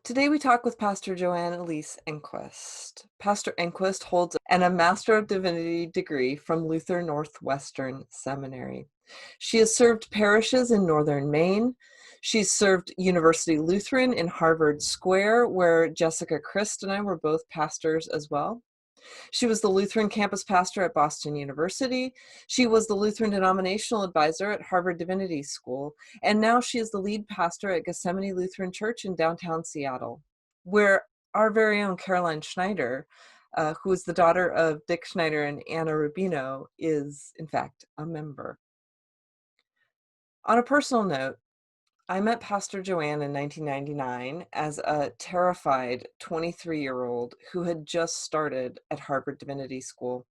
Today we talk with Pastor Joanne Engquist. Pastor Engquist holds a Master of Divinity degree from Luther Northwestern Seminary. She has served parishes in northern Maine. She's served University Lutheran in Harvard Square, where Jessica Christ and I were both pastors as well. She was the Lutheran campus pastor at Boston University. She was the Lutheran denominational advisor at Harvard Divinity School. And now she is the lead pastor at Gethsemane Lutheran Church in downtown Seattle, where our very own Caroline Schneider, who is the daughter of Dick Schneider and Anna Rubino, is in fact a member. On a personal note, I met Pastor Joanne in 1999 as a terrified 23-year-old who had just started at Harvard Divinity School.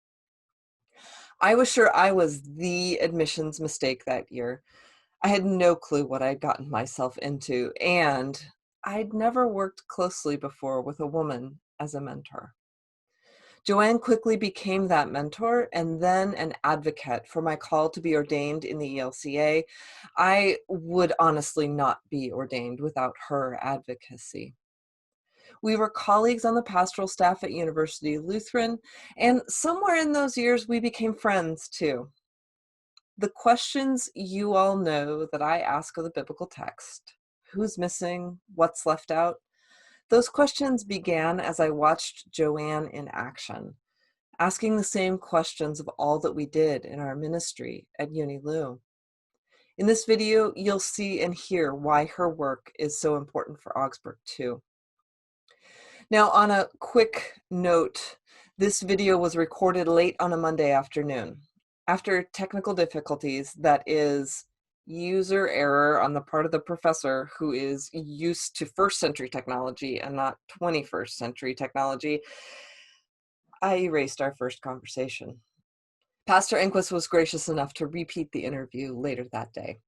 I was sure I was the admissions mistake that year. I had no clue what I'd gotten myself into, and I'd never worked closely before with a woman as a mentor. Joanne quickly became that mentor and then an advocate for my call to be ordained in the ELCA. I would honestly not be ordained without her advocacy. We were colleagues on the pastoral staff at University Lutheran, and somewhere in those years we became friends too. The questions you all know that I ask of the biblical text, who's missing, what's left out, those questions began as I watched Joanne in action, asking the same questions of all that we did in our ministry at UniLu. In this video, you'll see and hear why her work is so important for Augsburg too. Now, on a quick note, this video was recorded late on a Monday afternoon. After technical difficulties, that is, user error on the part of the professor who is used to first century technology and not 21st century technology, I erased our first conversation. Pastor Engquist was gracious enough to repeat the interview later that day.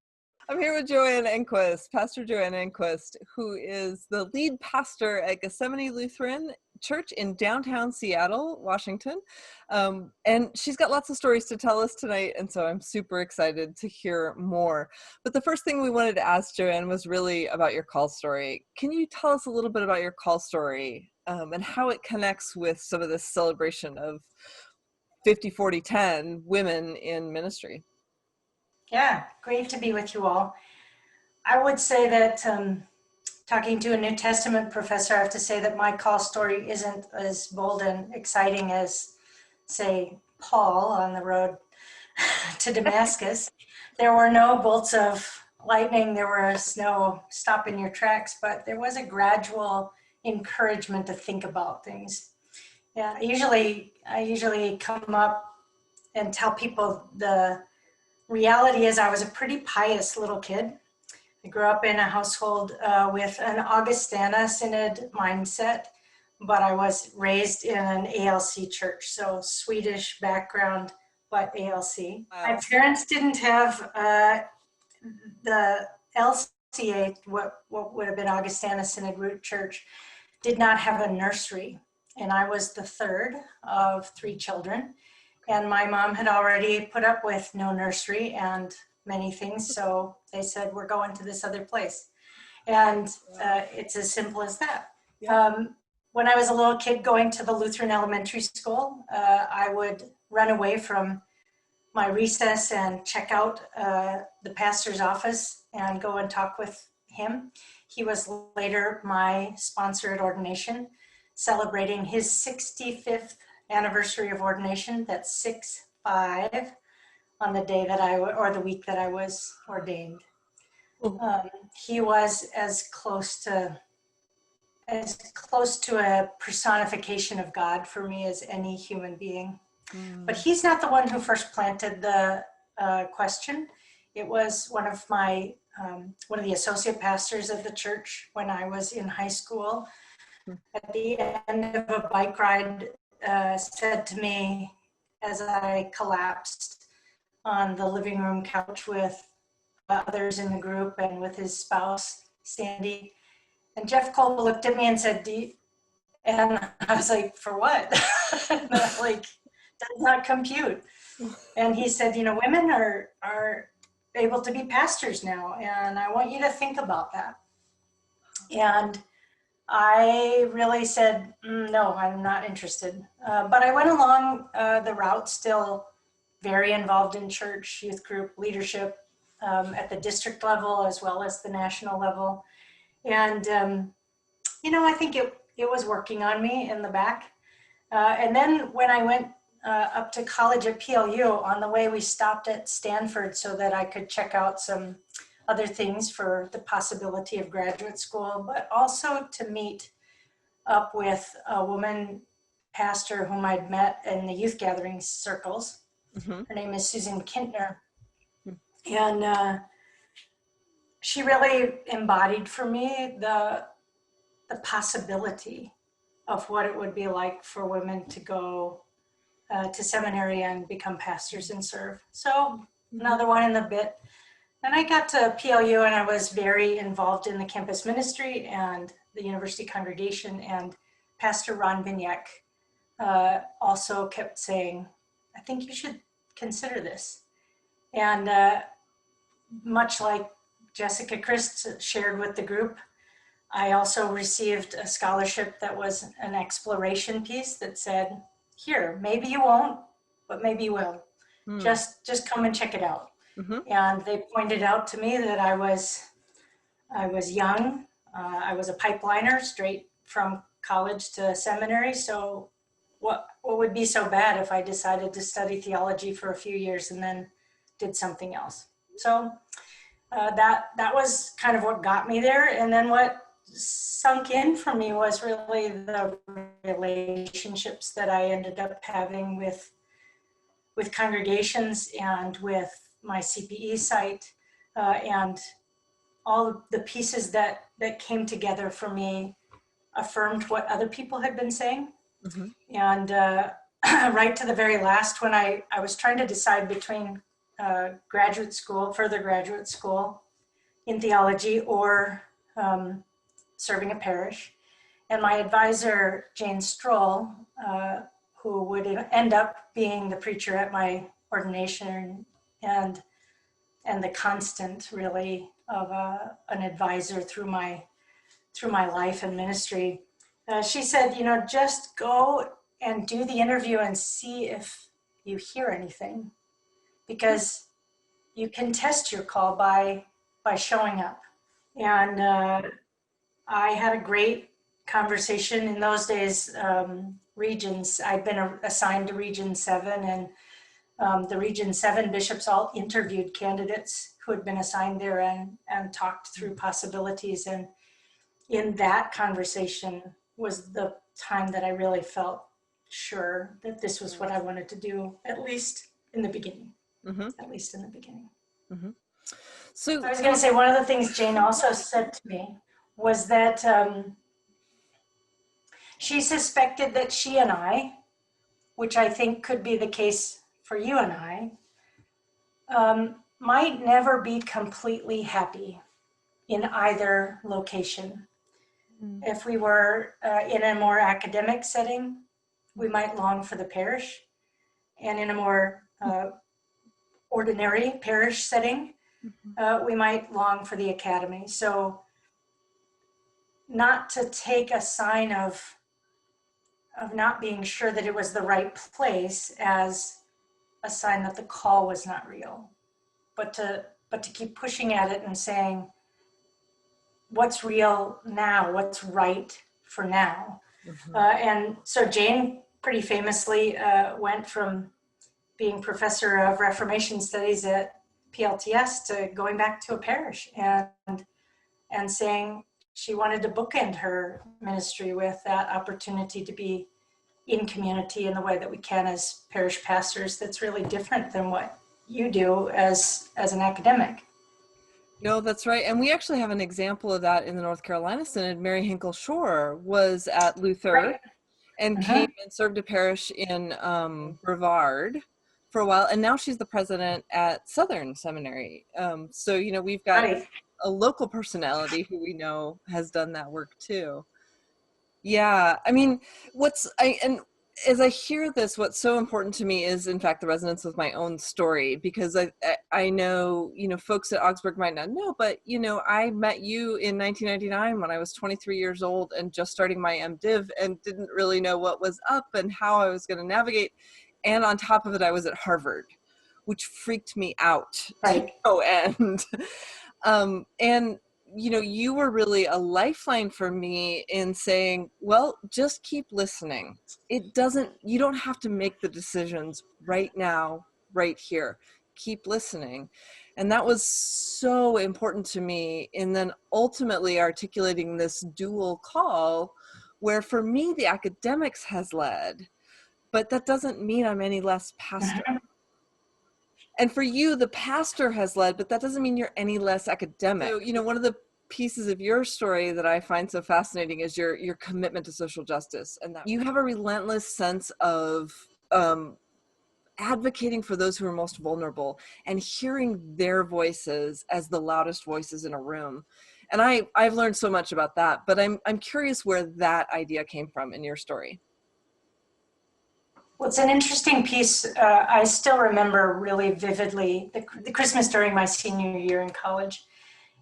I'm here with Joanne Engquist, Pastor Joanne Engquist, who is the lead pastor at Gethsemane Lutheran Church in downtown Seattle, Washington. And she's got lots of stories to tell us tonight, and so I'm super excited to hear more. But the first thing we wanted to ask Joanne was really about your call story. Can you tell us a little bit about your call story and how it connects with some of this celebration of 50-40-10 women in ministry? Yeah, great to be with you all. I would say that talking to a New Testament professor, I have to say that my call story isn't as bold and exciting as, say, Paul on the road to Damascus. There were no bolts of lightning, there was no stop in your tracks, but there was a gradual encouragement to think about things. Yeah, I usually come up and tell people the reality is I was a pretty pious little kid. I grew up in a household with an Augustana Synod mindset, but I was raised in an ALC church, so Swedish background, but ALC. Wow. My parents didn't have the LCA, what would have been Augustana Synod Root Church, did not have a nursery. And I was the third of 3 children. And my mom had already put up with no nursery and many things, so they said, we're going to this other place. And it's as simple as that. Yeah. When I was a little kid going to the Lutheran elementary school, I would run away from my recess and check out the pastor's office and go and talk with him. He was later my sponsor at ordination, celebrating his 65th anniversary of ordination. That's 6/5 on the day that or the week that I was ordained. He was as close to a personification of God for me as any human being. But he's not the one who first planted the question. It was one of the associate pastors of the church when I was in high school. At the end of a bike ride, said to me as I collapsed on the living room couch with others in the group and with his spouse, Sandy. And Jeff Kolbe looked at me and said, and I was like, for what? Like, does not compute. And he said, women are able to be pastors now, and I want you to think about that. And I really said, no, I'm not interested. But I went along the route, still very involved in church, youth group leadership at the district level as well as the national level. And, I think it was working on me in the back. And then when I went up to college at PLU, on the way we stopped at Stanford so that I could check out some other things for the possibility of graduate school, but also to meet up with a woman pastor whom I'd met in the youth gathering circles. Mm-hmm. Her name is Susan Kintner. Mm-hmm. And she really embodied for me the possibility of what it would be like for women to go to seminary and become pastors and serve. So another one in the bit. And I got to PLU and I was very involved in the campus ministry and the university congregation. And Pastor Ron Vignac also kept saying, I think you should consider this. And much like Jessica Christ shared with the group, I also received a scholarship that was an exploration piece that said, here, maybe you won't, but maybe you will. Just come and check it out. Mm-hmm. And they pointed out to me that I was young. I was a pipeliner straight from college to seminary. So what would be so bad if I decided to study theology for a few years and then did something else? So that was kind of what got me there. And then what sunk in for me was really the relationships that I ended up having with congregations and with my CPE site, and all the pieces that came together for me affirmed what other people had been saying. Mm-hmm. And right to the very last, when I was trying to decide between graduate school, further graduate school in theology, or serving a parish. And my advisor, Jane Stroll, who would end up being the preacher at my ordination and the constant really of an advisor through my life and ministry. She said, just go and do the interview and see if you hear anything, because you can test your call by showing up. And I had a great conversation in those days. Regions, I'd been assigned to Region 7, and the Region 7 bishops all interviewed candidates who had been assigned there and talked through possibilities. And in that conversation was the time that I really felt sure that this was what I wanted to do, at least in the beginning. Mm-hmm. At least in the beginning. Mm-hmm. So I was going to say, one of the things Jane also said to me was that she suspected that she and I, which I think could be the case for you and I, might never be completely happy in either location. If we were in a more academic setting, we might long for the parish, and in a more ordinary parish setting, we might long for the academy. So not to take a sign of not being sure that it was the right place as a sign that the call was not real, but to keep pushing at it and saying, what's real now, what's right for now. Mm-hmm. And so Jane pretty famously went from being professor of Reformation studies at PLTS to going back to a parish and saying she wanted to bookend her ministry with that opportunity to be in community in the way that we can as parish pastors. That's really different than what you do as an academic. No, that's right. And we actually have an example of that in the North Carolina Synod. Mary Hinkle Shore was at Luther, right, and came and served a parish in Brevard for a while. And now she's the president at Southern Seminary. So, we've got a local personality who we know has done that work too. Yeah. I mean, as I hear this, what's so important to me is, in fact, the resonance with my own story, because I know, folks at Augsburg might not know, but, I met you in 1999 when I was 23 years old and just starting my MDiv and didn't really know what was up and how I was going to navigate. And on top of it, I was at Harvard, which freaked me out to Right. no end. And you were really a lifeline for me in saying, well, just keep listening. You don't have to make the decisions right now, right here. Keep listening. And that was so important to me. And then ultimately articulating this dual call where for me, the academics has led, but that doesn't mean I'm any less pastor. Mhm. And for you, the pastor has led, but that doesn't mean you're any less academic. So, one of the pieces of your story that I find so fascinating is your commitment to social justice, and that you have a relentless sense of advocating for those who are most vulnerable and hearing their voices as the loudest voices in a room. And I've learned so much about that, but I'm curious where that idea came from in your story. Well, it's an interesting piece. I still remember really vividly the Christmas during my senior year in college.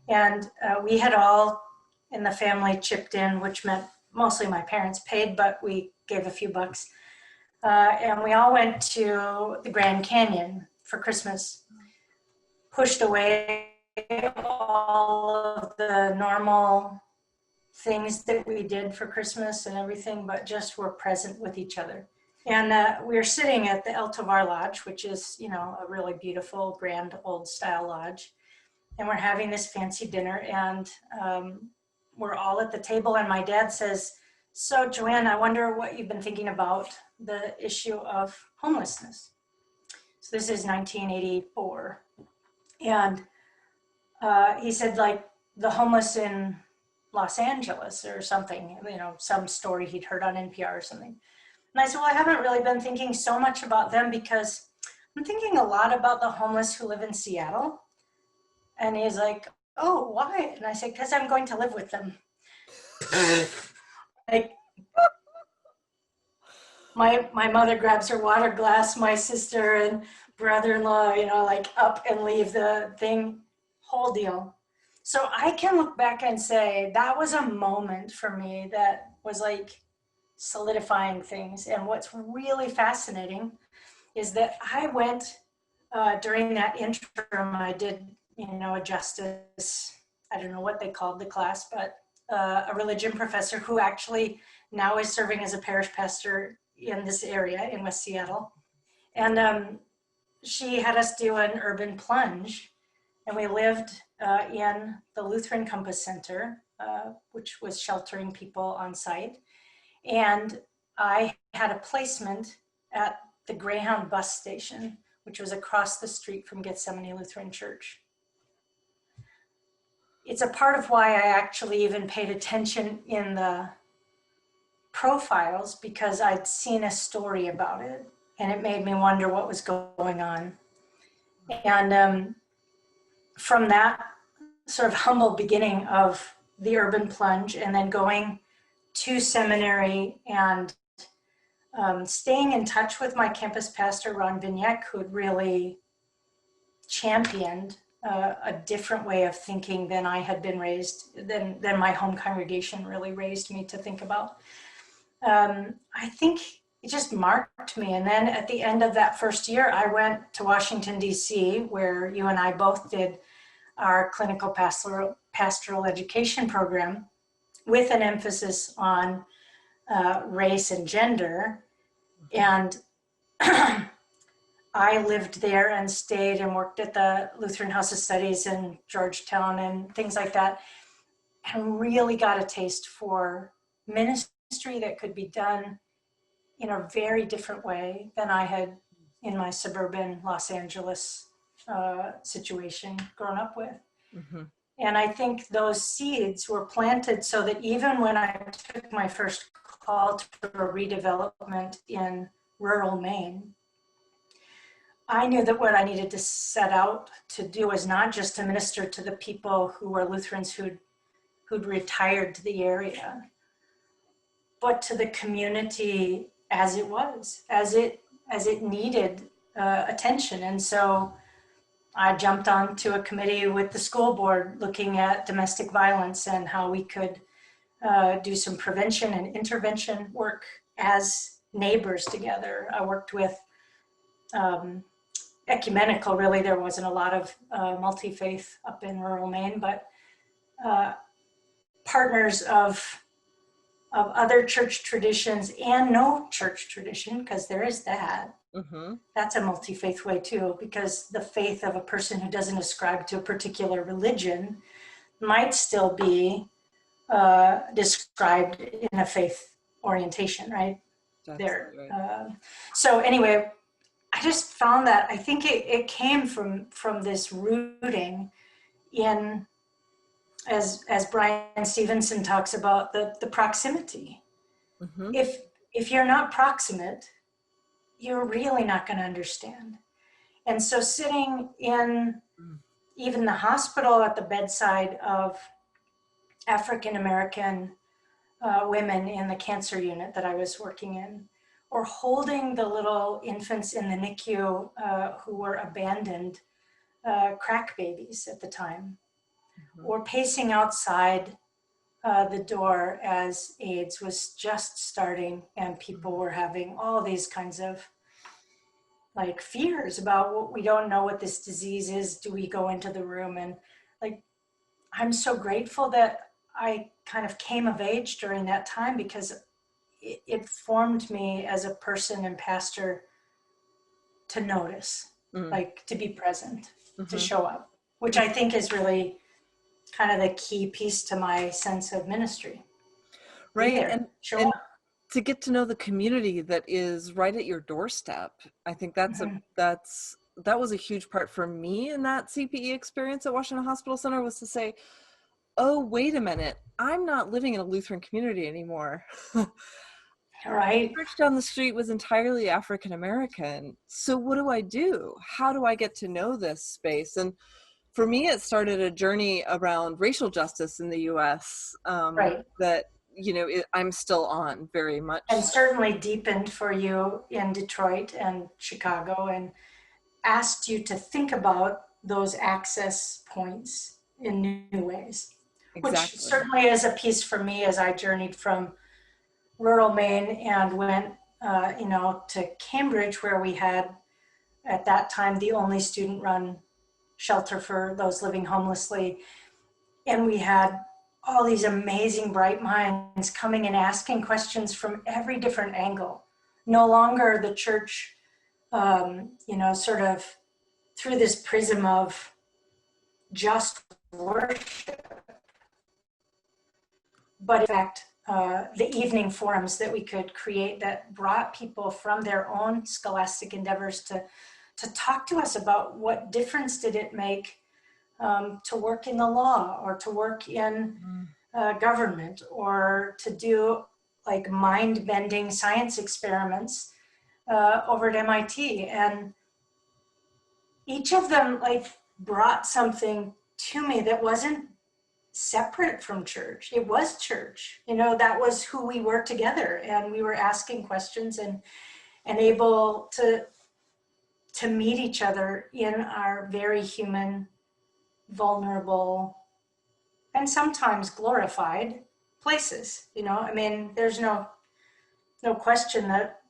And we had all in the family chipped in, which meant mostly my parents paid, but we gave a few bucks. And we all went to the Grand Canyon for Christmas, pushed away all of the normal things that we did for Christmas and everything, but just were present with each other. And we were sitting at the El Tovar Lodge, which is, a really beautiful, grand, old style lodge. And we're having this fancy dinner, and we're all at the table. And my dad says, "So, Joanne, I wonder what you've been thinking about the issue of homelessness." So this is 1984. And he said, like, the homeless in Los Angeles or something, some story he'd heard on NPR or something. And I said, well, I haven't really been thinking so much about them because I'm thinking a lot about the homeless who live in Seattle. And he's like, oh, why? And I said, because I'm going to live with them. Like, my mother grabs her water glass, my sister and brother-in-law, like up and leave the thing, whole deal. So I can look back and say that was a moment for me that was like solidifying things. And what's really fascinating is that I went during that interim, I did, a justice, I don't know what they called the class, but a religion professor who actually now is serving as a parish pastor in this area in West Seattle. And she had us do an urban plunge, and we lived in the Lutheran Campus Center, which was sheltering people on site. And I had a placement at the Greyhound bus station, which was across the street from Gethsemane Lutheran Church. It's a part of why I actually even paid attention in the profiles, because I'd seen a story about it and it made me wonder what was going on. And from that sort of humble beginning of the urban plunge and then going to seminary and staying in touch with my campus pastor, Ron Vignac, who had really championed a different way of thinking than I had been raised, than my home congregation really raised me to think about. I think it just marked me. And then at the end of that first year, I went to Washington, D.C., where you and I both did our clinical pastoral education program with an emphasis on race and gender. And I lived there and stayed and worked at the Lutheran House of Studies in Georgetown and things like that, and really got a taste for ministry that could be done in a very different way than I had in my suburban Los Angeles situation grown up with. Mm-hmm. And I think those seeds were planted so that even when I took my first call to a redevelopment in rural Maine, I knew that what I needed to set out to do was not just to minister to the people who were Lutherans who'd retired to the area, but to the community as it was, as it needed attention. And so I jumped onto a committee with the school board looking at domestic violence and how we could do some prevention and intervention work as neighbors together. I worked with ecumenical, really. There wasn't a lot of multi-faith up in rural Maine, but partners of other church traditions and no church tradition, because there is that. Mm-hmm. That's a multi-faith way too, because the faith of a person who doesn't ascribe to a particular religion might still be described in a faith orientation, right? That's There. right. So anyway, I just found that I think it came from this rooting in, as Brian Stevenson talks about, the proximity. Mm-hmm. If you're not proximate, you're really not going to understand. And so sitting in even the hospital at the bedside of African American women in the cancer unit that I was working in, or holding the little infants in the NICU who were abandoned crack babies at the time, or pacing outside the door as AIDS was just starting and people were having all these kinds of like fears about what we don't know what this disease is. Do we go into the room? And like, I'm so grateful that I kind of came of age during that time, because it formed me as a person and pastor to notice, like to be present, to show up, which I think is really kind of the key piece to my sense of ministry. Right. Be there, And show and up. to get to know the community that is right at your doorstep. I think that was a huge part for me in that CPE experience at Washington Hospital Center, was to say, oh, wait a minute, I'm not living in a Lutheran community anymore. Right. The church down the street was entirely African American. So what do I do? How do I get to know this space? And for me, it started a journey around racial justice in the US Right. that, I'm still on very much. And certainly deepened for you in Detroit and Chicago, and asked you to think about those access points in new ways, which Exactly. certainly is a piece for me as I journeyed from rural Maine and went, to Cambridge, where we had at that time the only student-run shelter for those living homelessly. And we had all these amazing bright minds coming and asking questions from every different angle. No longer the church, sort of through this prism of just worship, but in fact, the evening forums that we could create that brought people from their own scholastic endeavors to talk to us about what difference did it make to work in the law, or to work in government, or to do like mind-bending science experiments over at MIT. And each of them like brought something to me that wasn't separate from church. It was church. That was who we were together, and we were asking questions and able to meet each other in our very human, vulnerable, and sometimes glorified places. There's no question that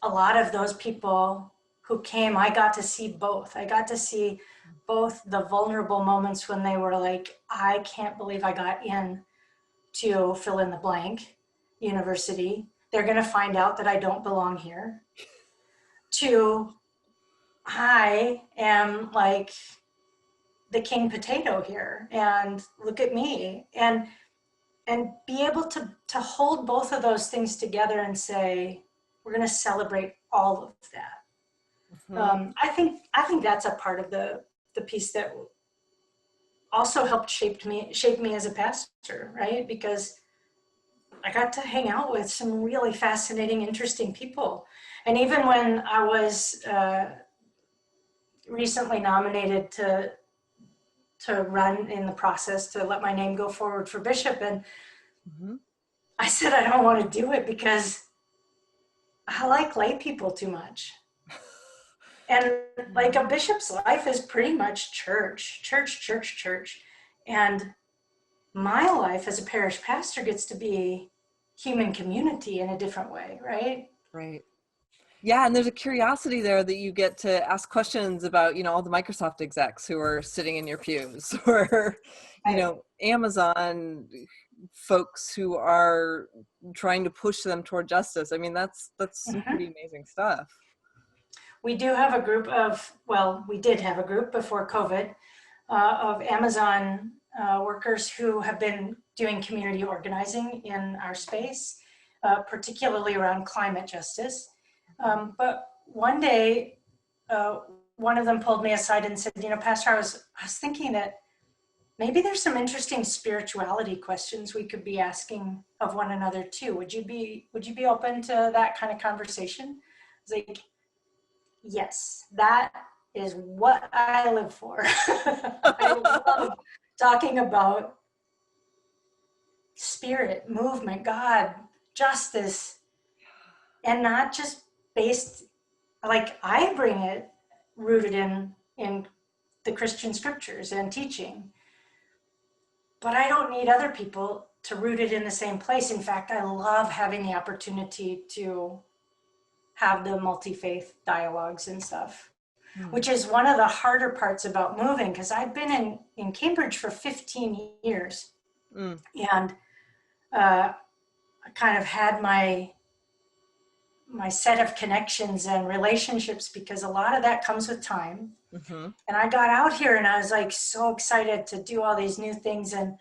a lot of those people who came, I got to see both. I got to see both the vulnerable moments when they were like, I can't believe I got in to fill in the blank university. They're going to find out that I don't belong here. To, I am like the king potato here, and look at me. And be able to hold both of those things together and say, we're going to celebrate all of that. I think that's a part of the piece that also helped shape me as a pastor, right? Because I got to hang out with some really fascinating, interesting people. And even when I was recently nominated to run in the process to let my name go forward for bishop, and I said I don't want to do it because I like lay people too much. And like a bishop's life is pretty much church, church, church, church. And my life as a parish pastor gets to be human community in a different way, right? Right. Yeah, and there's a curiosity there that you get to ask questions about, all the Microsoft execs who are sitting in your pews, or, Right. Amazon folks who are trying to push them toward justice. I mean, that's some Mhm. pretty amazing stuff. We do have a group of, well, we did have a group before COVID of Amazon workers who have been doing community organizing in our space, particularly around climate justice. But one day, uh, one of them pulled me aside and said, Pastor, I was thinking that maybe there's some interesting spirituality questions we could be asking of one another too. Would you be open to that kind of conversation? I was like, yes, that is what I live for. I love talking about spirit, movement, God, justice, and not just based, like I bring it rooted in the Christian scriptures and teaching, but I don't need other people to root it in the same place. In fact, I love having the opportunity to have the multi-faith dialogues and stuff, Hmm. which is one of the harder parts about moving, because I've been in Cambridge for 15 years Mm. and I kind of had my set of connections and relationships, because a lot of that comes with time. Hmm. And I got out here and I was like so excited to do all these new things and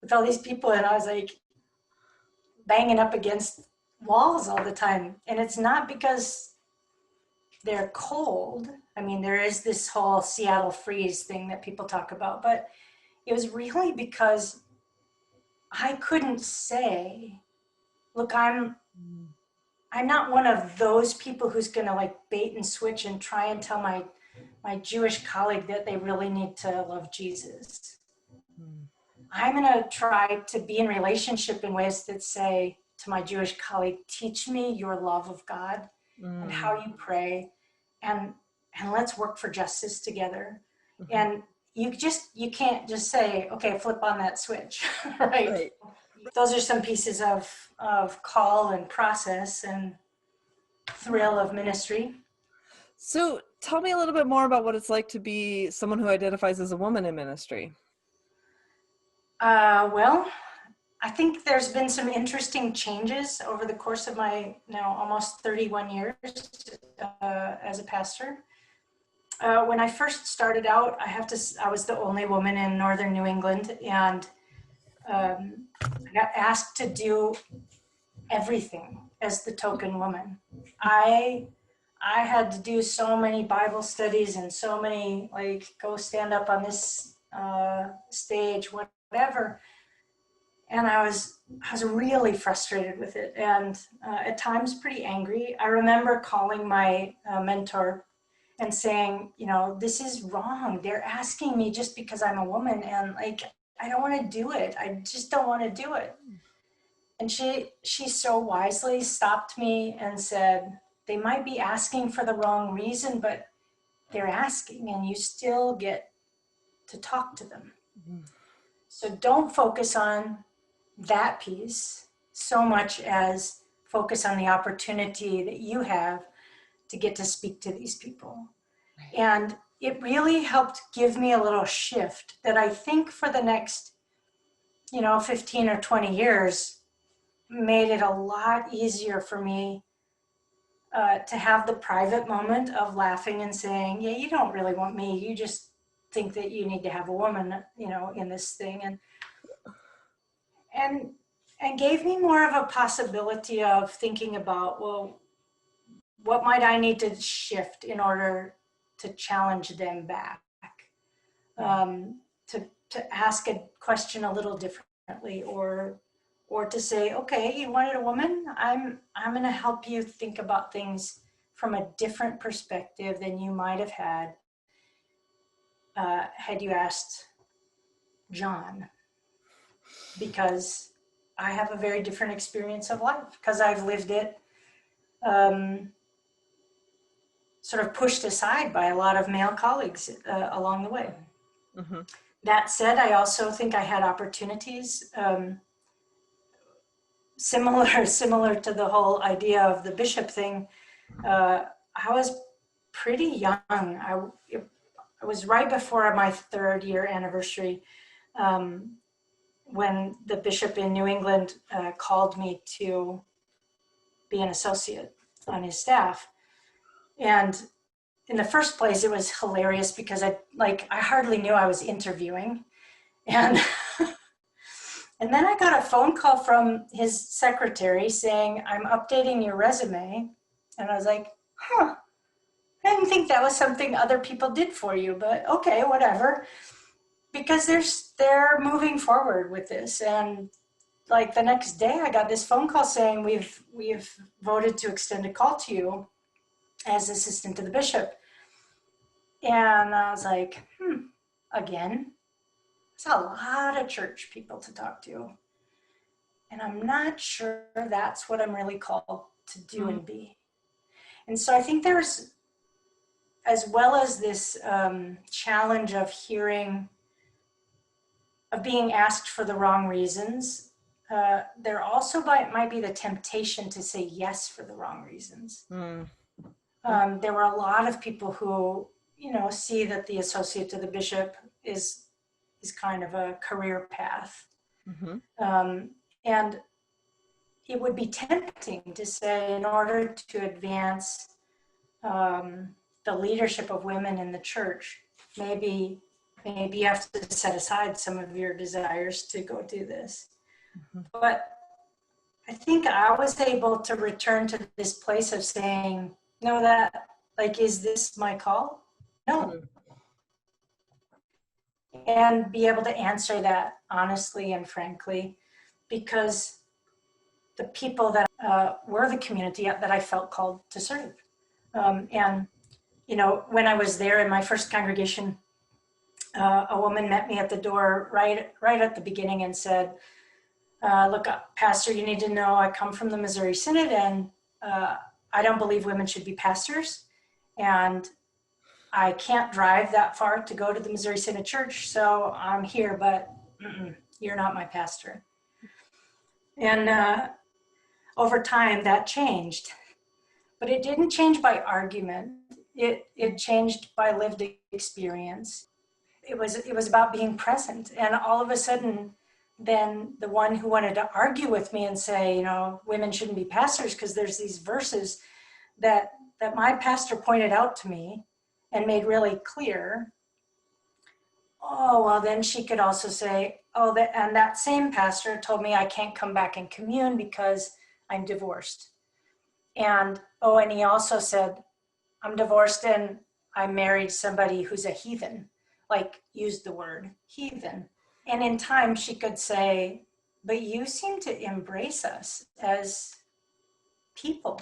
with all these people, and I was like banging up against walls all the time. And it's not because they're cold. I mean, there is this whole Seattle freeze thing that people talk about, but it was really because I couldn't say, look, I'm not one of those people who's going to like bait and switch and try and tell my Jewish colleague that they really need to love Jesus. Mm. I'm going to try to be in relationship in ways that say to my Jewish colleague, teach me your love of God and how Mm. you pray, and let's work for justice together. Mhm. And you can't just say, okay, flip on that switch, right? Right. Those are some pieces of call and process and thrill of ministry. So tell me a little bit more about what it's like to be someone who identifies as a woman in ministry. Well, I think there's been some interesting changes over the course of my now almost 31 years as a pastor. When I first started out, I was the only woman in northern New England, and I got asked to do everything as the token woman. I I had to do so many Bible studies and so many, like, go stand up on this stage, whatever. And I was really frustrated with it, and at times pretty angry. I remember calling my mentor and saying, this is wrong. They're asking me just because I'm a woman, and like I don't want to do it. I just don't want to do it. And she so wisely stopped me and said, they might be asking for the wrong reason, but they're asking, and you still get to talk to them. Mhm. So don't focus on that piece so much as focus on the opportunity that you have to get to speak to these people. Right. And it really helped give me a little shift that I think for the next, 15 or 20 years made it a lot easier for me to have the private moment of laughing and saying, yeah, you don't really want me. You just think that you need to have a woman, in this thing. And and gave me more of a possibility of thinking about, well, what might I need to shift in order to challenge them back, Mm. to ask a question a little differently, or to say, okay, you wanted a woman, I'm going to help you think about things from a different perspective than you might have had you asked John, because I have a very different experience of life because I've lived it sort of pushed aside by a lot of male colleagues along the way. Mm-hmm. That said, I also think I had opportunities similar to the whole idea of the bishop thing. I was pretty young. It was right before my 3rd year anniversary when the bishop in New England called me to be an associate on his staff. And in the first place, it was hilarious because I hardly knew I was interviewing. And and then I got a phone call from his secretary saying, "I'm updating your resume." And I was like, huh, I didn't think that was something other people did for you, but okay, whatever. Because they're moving forward with this. And like the next day I got this phone call saying, we've voted to extend a call to you as assistant to the bishop. And I was like, again, there's a lot of church people to talk to. And I'm not sure that's what I'm really called to do and be. And so I think there's, as well as this challenge of being asked for the wrong reasons, there also might be the temptation to say yes for the wrong reasons. There were a lot of people who, see that the associate to the bishop is kind of a career path. And it would be tempting to say, in order to advance the leadership of women in the church, maybe you have to set aside some of your desires to go do this. But I think I was able to return to this place of saying, no, is this my call? No. And be able to answer that honestly and frankly, because the people that were the community that I felt called to serve. And, when I was there in my first congregation, a woman met me at the door right at the beginning and said, look, Pastor, you need to know I come from the Missouri Synod, and I don't believe women should be pastors. And I can't drive that far to go to the Missouri Synod Church, so I'm here, but you're not my pastor. And over time, that changed. But it didn't change by argument. It changed by lived experience. It was about being present. And all of a sudden, then the one who wanted to argue with me and say, women shouldn't be pastors because there's these verses that my pastor pointed out to me and made really clear. Oh, well, then she could also say, and that same pastor told me I can't come back and commune because I'm divorced. And he also said, I'm divorced and I married somebody who's a heathen, used the word heathen. And in time she could say, but you seem to embrace us as people.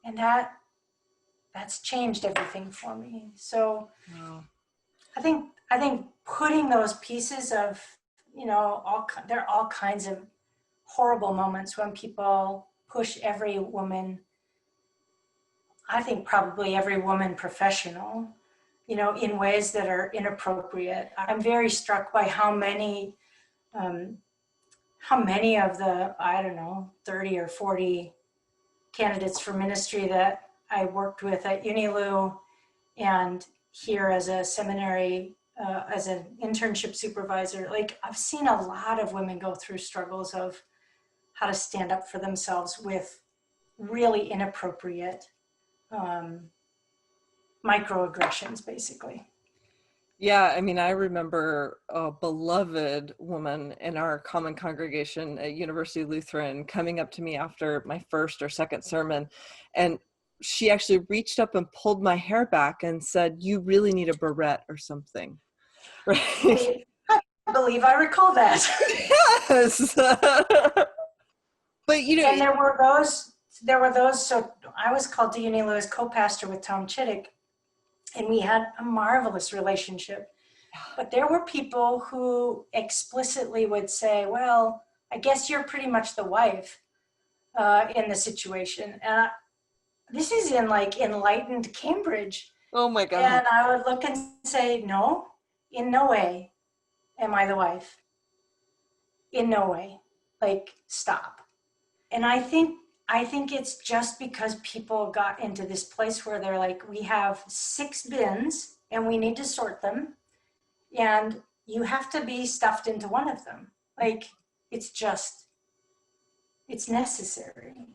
And that's changed everything for me. So wow. I think putting those pieces of, there are all kinds of horrible moments when people push every woman, I think probably every woman professional, in ways that are inappropriate. I'm very struck by how many of the, 30 or 40 candidates for ministry that I worked with at UniLu and here as a seminary, as an internship supervisor, I've seen a lot of women go through struggles of how to stand up for themselves with really inappropriate microaggressions, basically. Yeah, I remember a beloved woman in our common congregation at University Lutheran coming up to me after my first or second sermon, and she actually reached up and pulled my hair back and said, "You really need a barrette or something." Right? I believe I recall that. Yes. But and there were those. So I was called to UniLu as co-pastor with Tom Chittick, and we had a marvelous relationship. But there were people who explicitly would say, well, I guess you're pretty much the wife in the situation. And this is in like enlightened Cambridge. Oh my God. And I would look and say, no, in no way am I the wife. In no way. Like, stop. And I think it's just because people got into this place where they're like, we have 6 bins and we need to sort them, and you have to be stuffed into one of them. Like, it's necessary.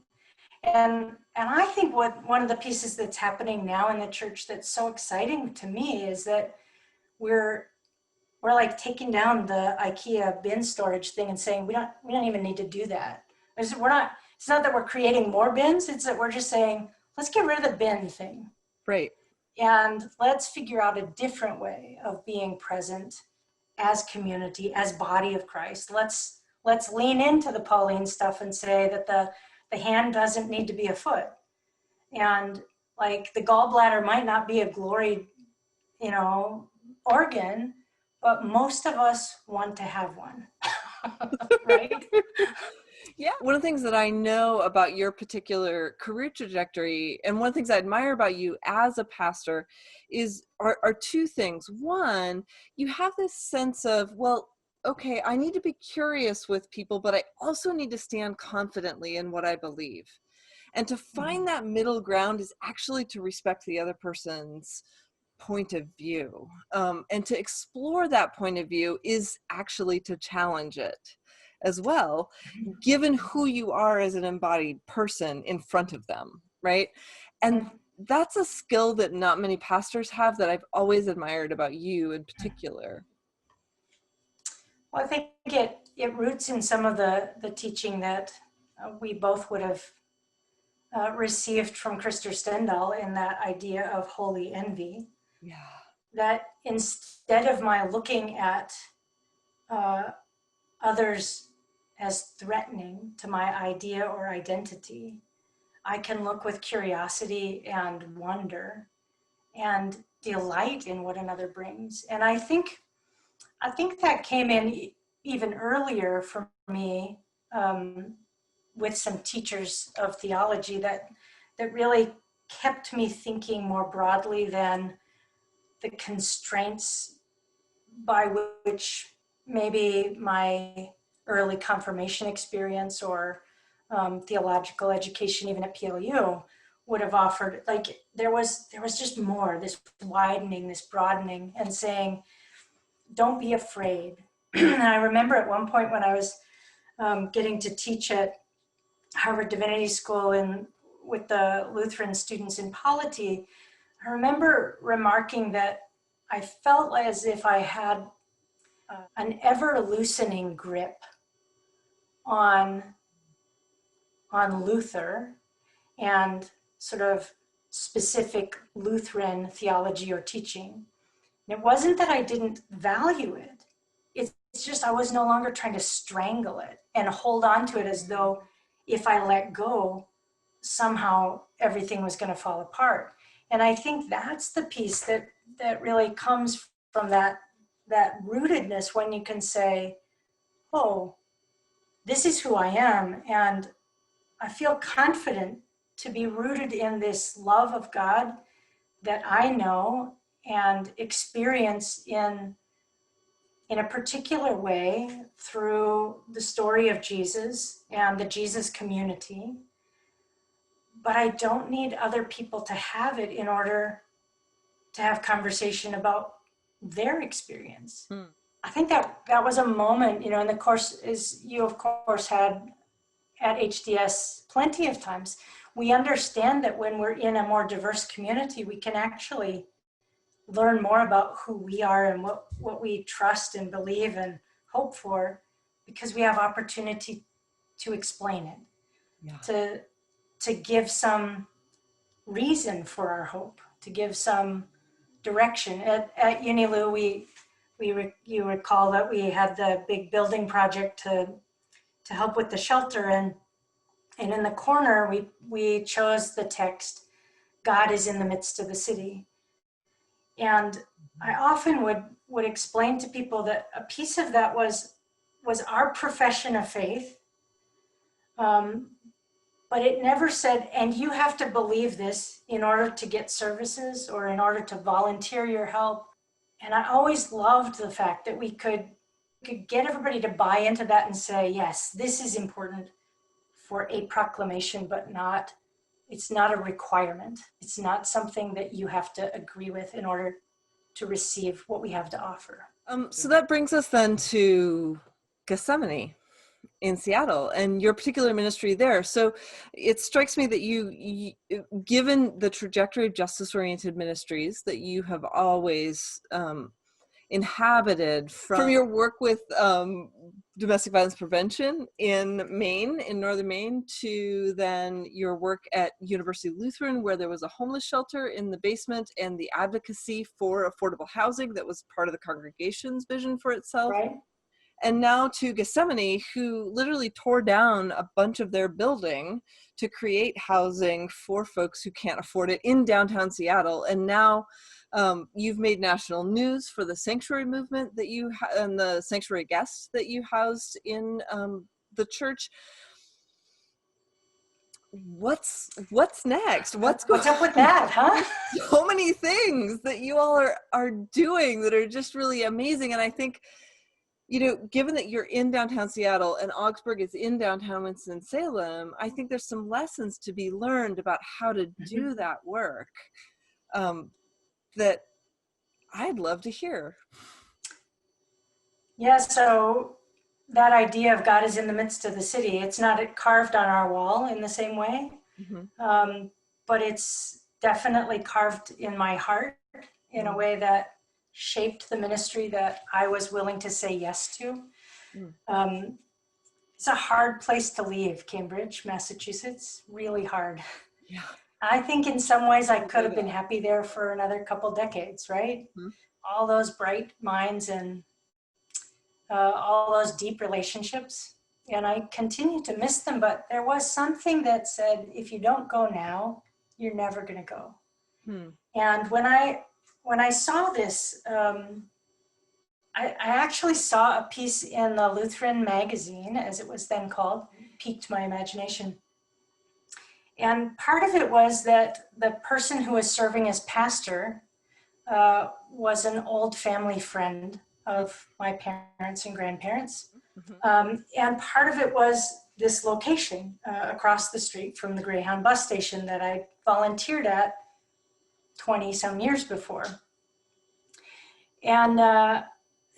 And I think what one of the pieces that's happening now in the church that's so exciting to me is that we're like taking down the IKEA bin storage thing and saying we don't even need to do that. It's not that we're creating more bins, it's that we're just saying, let's get rid of the bin thing. Right. And let's figure out a different way of being present as community, as body of Christ. Let's lean into the Pauline stuff and say that the hand doesn't need to be a foot. And like the gallbladder might not be a glory, organ, but most of us want to have one. Right? Yeah. One of the things that I know about your particular career trajectory, and one of the things I admire about you as a pastor, are 2 things. One, you have this sense of, well, okay, I need to be curious with people, but I also need to stand confidently in what I believe. And to find that middle ground is actually to respect the other person's point of view. And to explore that point of view is actually to challenge it as well, given who you are as an embodied person in front of them, right? And that's a skill that not many pastors have, that I've always admired about you in particular. Well, I think it roots in some of the teaching that we both would have received from Krister Stendahl in that idea of holy envy. Yeah. That instead of my looking at others as threatening to my idea or identity, I can look with curiosity and wonder and delight in what another brings. And I think that came in even earlier for me, with some teachers of theology that really kept me thinking more broadly than the constraints by which maybe my early confirmation experience or theological education, even at PLU, would have offered. Like there was just more, this widening, this broadening, and saying, don't be afraid. And I remember at one point when I was getting to teach at Harvard Divinity School with the Lutheran students in polity, I remember remarking that I felt as if I had an ever loosening grip on Luther and sort of specific Lutheran theology or teaching. And it wasn't that I didn't value it. It's just I was no longer trying to strangle it and hold on to it as though if I let go, somehow everything was going to fall apart. And I think that's the piece that really comes from that rootedness, when you can say, oh, this is who I am, and I feel confident to be rooted in this love of God that I know and experience in a particular way through the story of Jesus and the Jesus community. But I don't need other people to have it in order to have conversation about their experience. I think that was a moment, in the course, as you of course had at HDS plenty of times, we understand that when we're in a more diverse community, we can actually learn more about who we are and what we trust and believe and hope for, because we have opportunity to explain it, yeah. to give some reason for our hope, to give some direction. At UniLu, you recall that we had the big building project to help with the shelter, and in the corner we chose the text, God is in the midst of the city. And I often would explain to people that a piece of that was our profession of faith, but but it never said, and you have to believe this in order to get services or in order to volunteer your help. And I always loved the fact that we could get everybody to buy into that and say, yes, this is important for a proclamation, but it's not a requirement. It's not something that you have to agree with in order to receive what we have to offer. So that brings us then to Gethsemane in Seattle and your particular ministry there. So it strikes me that you given the trajectory of justice-oriented ministries that you have always inhabited from your work with domestic violence prevention in Maine, in northern Maine, to then your work at University Lutheran, where there was a homeless shelter in the basement and the advocacy for affordable housing that was part of the congregation's vision for itself. Right. And now to Gethsemane, who literally tore down a bunch of their building to create housing for folks who can't afford it in downtown Seattle. And now you've made national news for the sanctuary movement that you and the sanctuary guests that you housed in the church. What's next? What's up with that, huh? So many things that you all are doing that are just really amazing. And I think, you know, given that you're in downtown Seattle and Augsburg is in downtown Winston-Salem, I think there's some lessons to be learned about how to do that work that I'd love to hear. Yeah, so that idea of God is in the midst of the city, it's not carved on our wall in the same way, but it's definitely carved in my heart in a way that shaped the ministry that I was willing to say yes to. It's a hard place to leave, Cambridge, Massachusetts, really hard. Yeah. I think in some ways I could have been happy there for another couple decades, right? All those bright minds and all those deep relationships. And I continue to miss them, but there was something that said, if you don't go now, you're never gonna go. And when I saw this, I actually saw a piece in the Lutheran magazine, as it was then called, piqued my imagination. And part of it was that the person who was serving as pastor was an old family friend of my parents and grandparents. And part of it was this location across the street from the Greyhound bus station that I volunteered at 20 some years before. And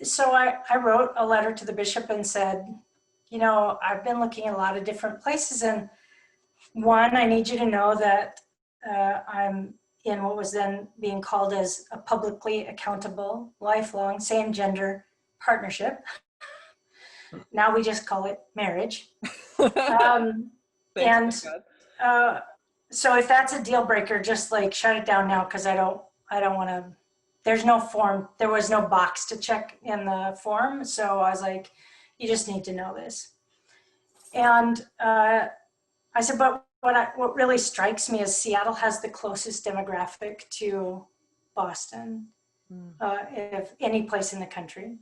so I wrote a letter to the bishop and said, you know, I've been looking at a lot of different places, and one, I need you to know that I'm in what was then being called as a publicly accountable, lifelong, same gender partnership. Now we just call it marriage. So if that's a deal breaker, just like shut it down now, because I don't want to. There's no form. There was no box to check in the form, so I was like, you just need to know this. And I said, but what really strikes me is Seattle has the closest demographic to Boston, of any place in the country.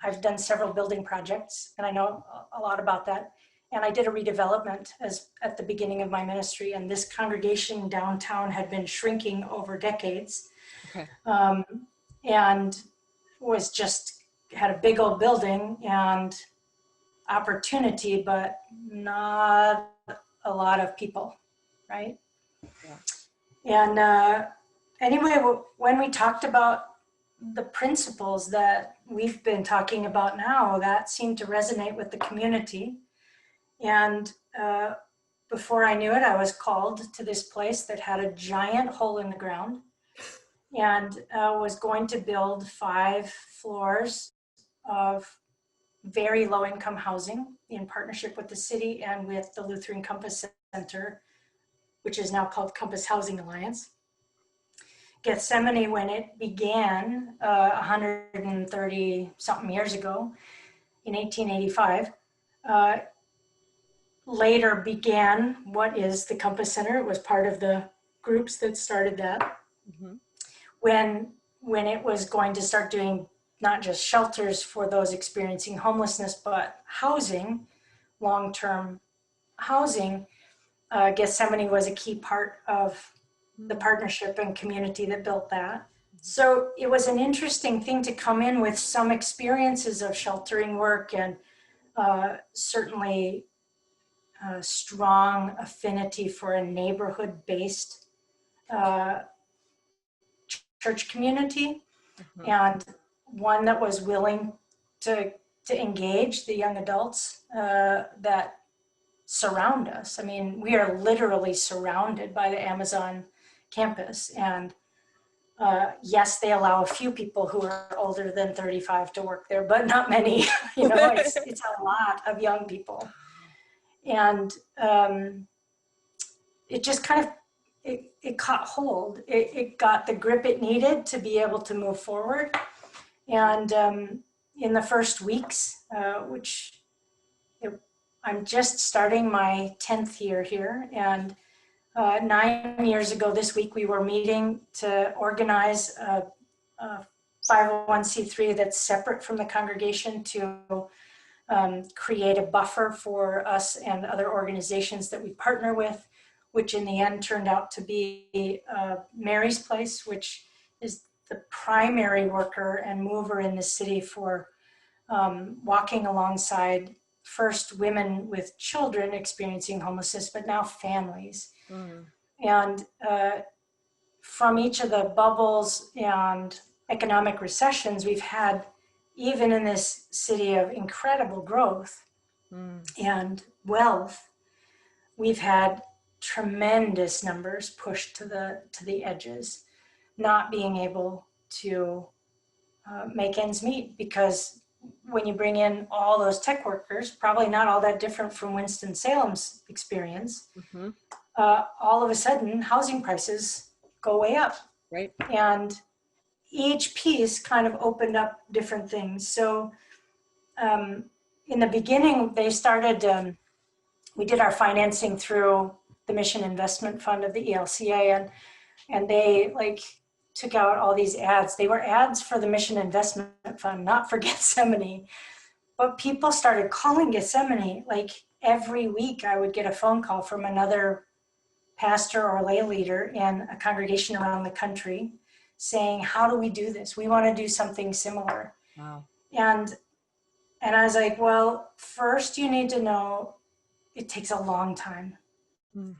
I've done several building projects, and I know a lot about that. And I did a redevelopment at the beginning of my ministry, and this congregation downtown had been shrinking over decades. Okay. And had a big old building and opportunity, but not a lot of people, right? Yeah. And anyway, when we talked about the principles that we've been talking about now, that seemed to resonate with the community. And before I knew it, I was called to this place that had a giant hole in the ground and was going to build 5 floors of very low income housing in partnership with the city and with the Lutheran Compass Center, which is now called Compass Housing Alliance. Gethsemane, when it began 130 something years ago in 1885, later began what is the Compass Center. It was part of the groups that started that. When it was going to start doing not just shelters for those experiencing homelessness, but housing, long-term housing, Gethsemane was a key part of the partnership and community that built that. So it was an interesting thing to come in with some experiences of sheltering work and certainly a strong affinity for a neighborhood-based church community, and one that was willing to engage the young adults that surround us. I mean, we are literally surrounded by the Amazon campus, and yes, they allow a few people who are older than 35 to work there, but not many. You know, it's a lot of young people, and it just kind of it caught hold. It got the grip it needed to be able to move forward. And in the first weeks, I'm just starting my 10th year here, and 9 years ago this week we were meeting to organize a 501c3 that's separate from the congregation to create a buffer for us and other organizations that we partner with, which in the end turned out to be Mary's Place, which is the primary worker and mover in the city for walking alongside first women with children experiencing homelessness, but now families. And from each of the bubbles and economic recessions we've had, even in this city of incredible growth and wealth, we've had tremendous numbers pushed to the edges, not being able to make ends meet, because when you bring in all those tech workers, probably not all that different from Winston-Salem's experience, all of a sudden housing prices go way up. Right. And each piece kind of opened up different things. So in the beginning, they started, we did our financing through the Mission Investment Fund of the ELCA, and they took out all these ads. They were ads for the Mission Investment Fund, not for Gethsemane. But people started calling Gethsemane. Like every week I would get a phone call from another pastor or lay leader in a congregation around the country saying, how do we do this? We want to do something similar. Wow. And I was like, well, first you need to know it takes a long time.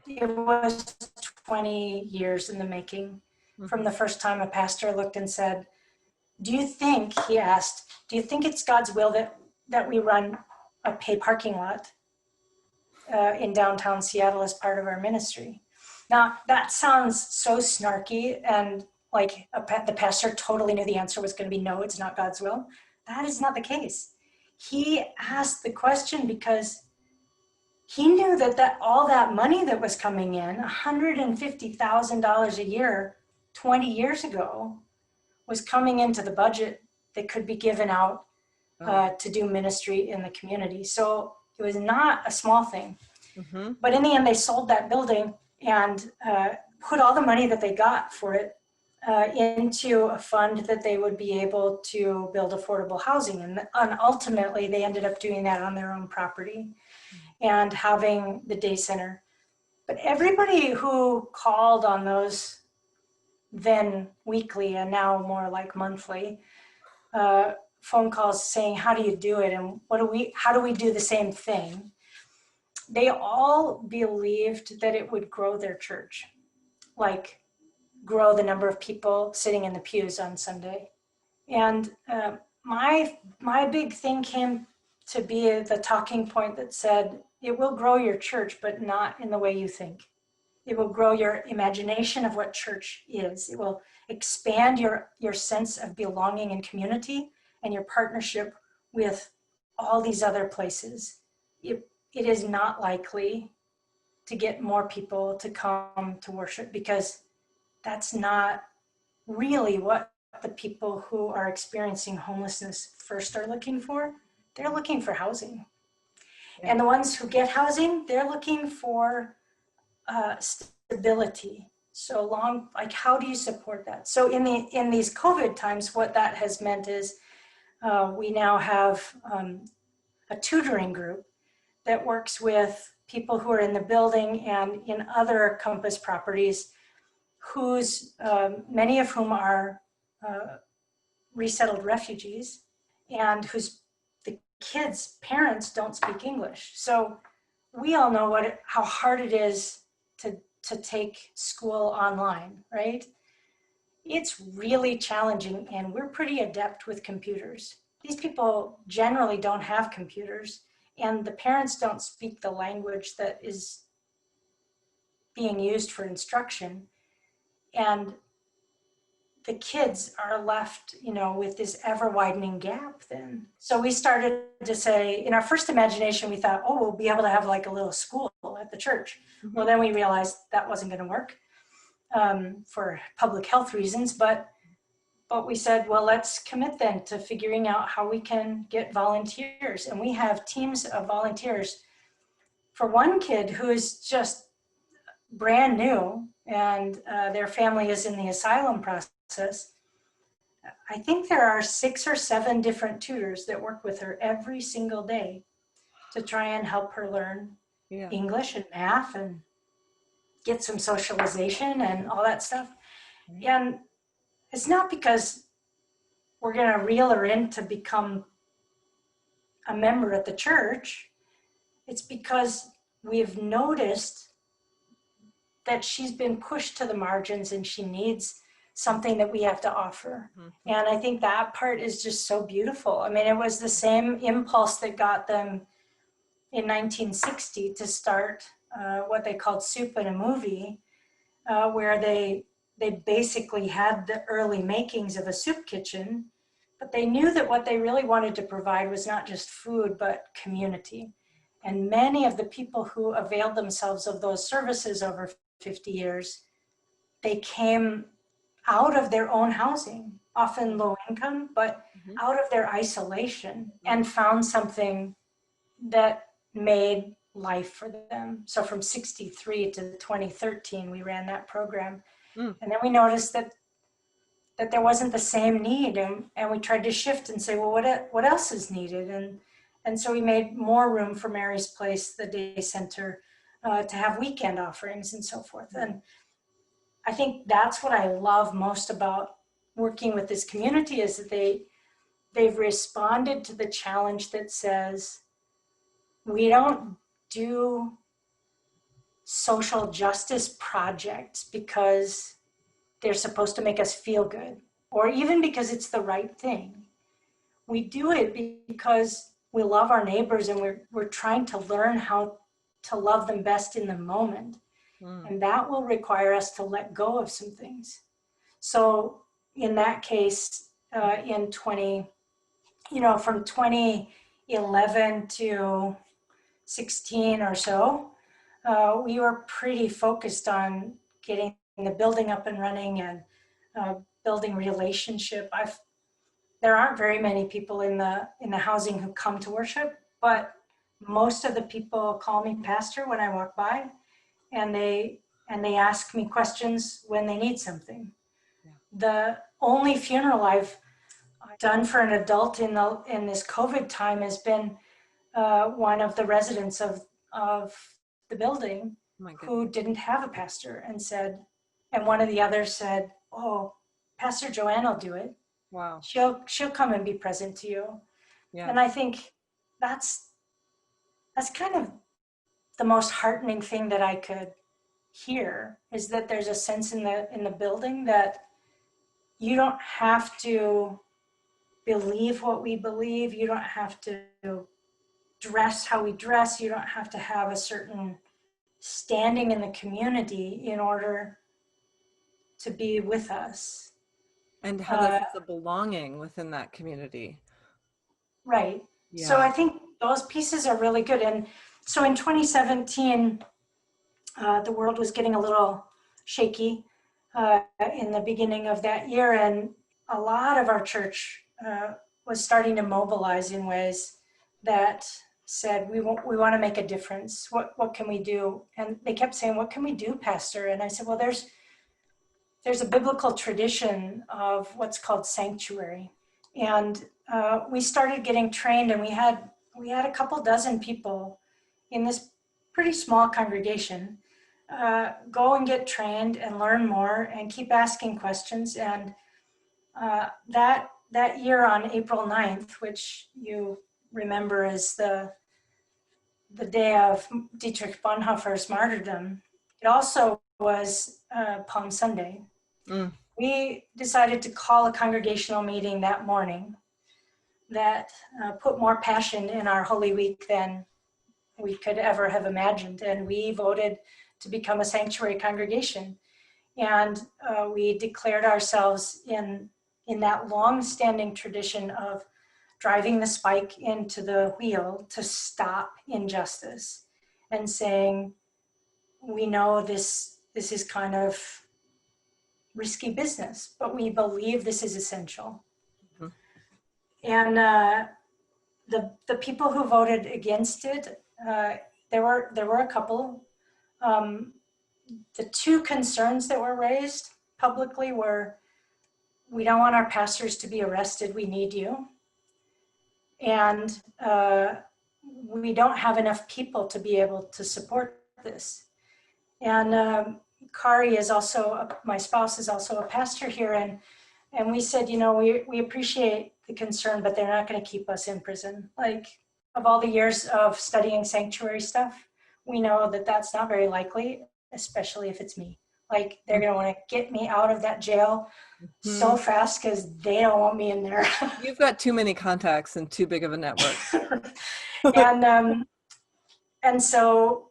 It was 20 years in the making from the first time a pastor looked and said, he asked, do you think it's God's will that we run a pay parking lot in downtown Seattle as part of our ministry? Now, that sounds so snarky, and like the pastor totally knew the answer was going to be no, it's not God's will. That is not the case. He asked the question because he knew that all that money that was coming in, $150,000 a year, 20 years ago, was coming into the budget that could be given out to do ministry in the community. So it was not a small thing. But in the end, they sold that building and put all the money that they got for it into a fund that they would be able to build affordable housing. And ultimately, they ended up doing that on their own property and having the day center. But everybody who called on those then weekly and now more like monthly phone calls saying, how do you do it? And how do we do the same thing? They all believed that it would grow their church, like grow the number of people sitting in the pews on Sunday. And my big thing came to be the talking point that said, it will grow your church, but not in the way you think. It will grow your imagination of what church is. It will expand your sense of belonging and community and your partnership with all these other places. It is not likely to get more people to come to worship, because that's not really what the people who are experiencing homelessness first are looking for. They're looking for housing. And the ones who get housing, they're looking for stability. So long, like, how do you support that? So in these COVID times, what that has meant is we now have a tutoring group that works with people who are in the building and in other campus properties, whose many of whom are resettled refugees, and whose the kids' parents don't speak English. So we all know how hard it is to take school online, right? It's really challenging, and we're pretty adept with computers. These people generally don't have computers, and the parents don't speak the language that is being used for instruction. And the kids are left, with this ever widening gap then. So we started to say, in our first imagination, we thought, oh, we'll be able to have like a little school at the church. Mm-hmm. Well, then we realized that wasn't going to work for public health reasons, but we said, well, let's commit then to figuring out how we can get volunteers. And we have teams of volunteers for one kid who is just brand new, and their family is in the asylum process. I think there are 6 or 7 different tutors that work with her every single day to try and help her learn English and math and get some socialization and all that stuff. And it's not because we're going to reel her in to become a member at the church. It's because we've noticed that she's been pushed to the margins and she needs something that we have to offer. Mm-hmm. And I think that part is just so beautiful. I mean, it was the same impulse that got them in 1960 to start what they called Soup and a Movie, where they basically had the early makings of a soup kitchen, but they knew that what they really wanted to provide was not just food, but community. And many of the people who availed themselves of those services over 50 years, they came out of their own housing, often low income, but out of their isolation, and found something that made life for them. So from 63 to 2013, we ran that program. And then we noticed that there wasn't the same need, and we tried to shift and say, well, what else is needed? And so we made more room for Mary's Place, the day center, to have weekend offerings and so forth. And I think that's what I love most about working with this community, is that they've responded to the challenge that says, we don't do social justice projects because they're supposed to make us feel good, or even because it's the right thing. We do it because we love our neighbors, and we're trying to learn how to love them best in the moment. And that will require us to let go of some things. So in that case, from 2011 to 16 or so, we were pretty focused on getting the building up and running and building relationship. There aren't very many people in the housing who come to worship, but most of the people call me pastor when I walk by, and they ask me questions when they need something. Yeah. The only funeral I've done for an adult in this COVID time has been one of the residents of the building who didn't have a pastor, and one of the others said, oh, Pastor Joanne will do it. Wow. She'll come and be present to you. Yeah. And I think that's kind of the most heartening thing that I could hear, is that there's a sense in the building that you don't have to believe what we believe. You don't have to dress how we dress. You don't have to have a certain standing in the community in order to be with us. And have a sense of belonging within that community. Right. Yeah. So I think those pieces are really good. And so in 2017, the world was getting a little shaky in the beginning of that year, and a lot of our church was starting to mobilize in ways that said, we want to make a difference. What can we do? And they kept saying, what can we do, Pastor? And I said, well, there's a biblical tradition of what's called sanctuary. And we started getting trained, and we had a couple dozen people in this pretty small congregation, go and get trained and learn more and keep asking questions. And that year on April 9th, which you remember as the day of Dietrich Bonhoeffer's martyrdom, it also was Palm Sunday. Mm. We decided to call a congregational meeting that morning that put more passion in our Holy Week than we could ever have imagined. And we voted to become a sanctuary congregation. And we declared ourselves in that long-standing tradition of driving the spike into the wheel to stop injustice and saying, we know this is kind of risky business, but we believe this is essential. Mm-hmm. And the people who voted against it, there were a couple. The two concerns that were raised publicly were, we don't want our pastors to be arrested, we need you. And we don't have enough people to be able to support this. And Kari is also, my spouse is also a pastor here, and we said, we appreciate the concern, but they're not going to keep us in prison. Like, of all the years of studying sanctuary stuff, we know that that's not very likely, especially if it's me. Like, they're going to want to get me out of that jail so fast because they don't want me in there. You've got too many contacts and too big of a network. And so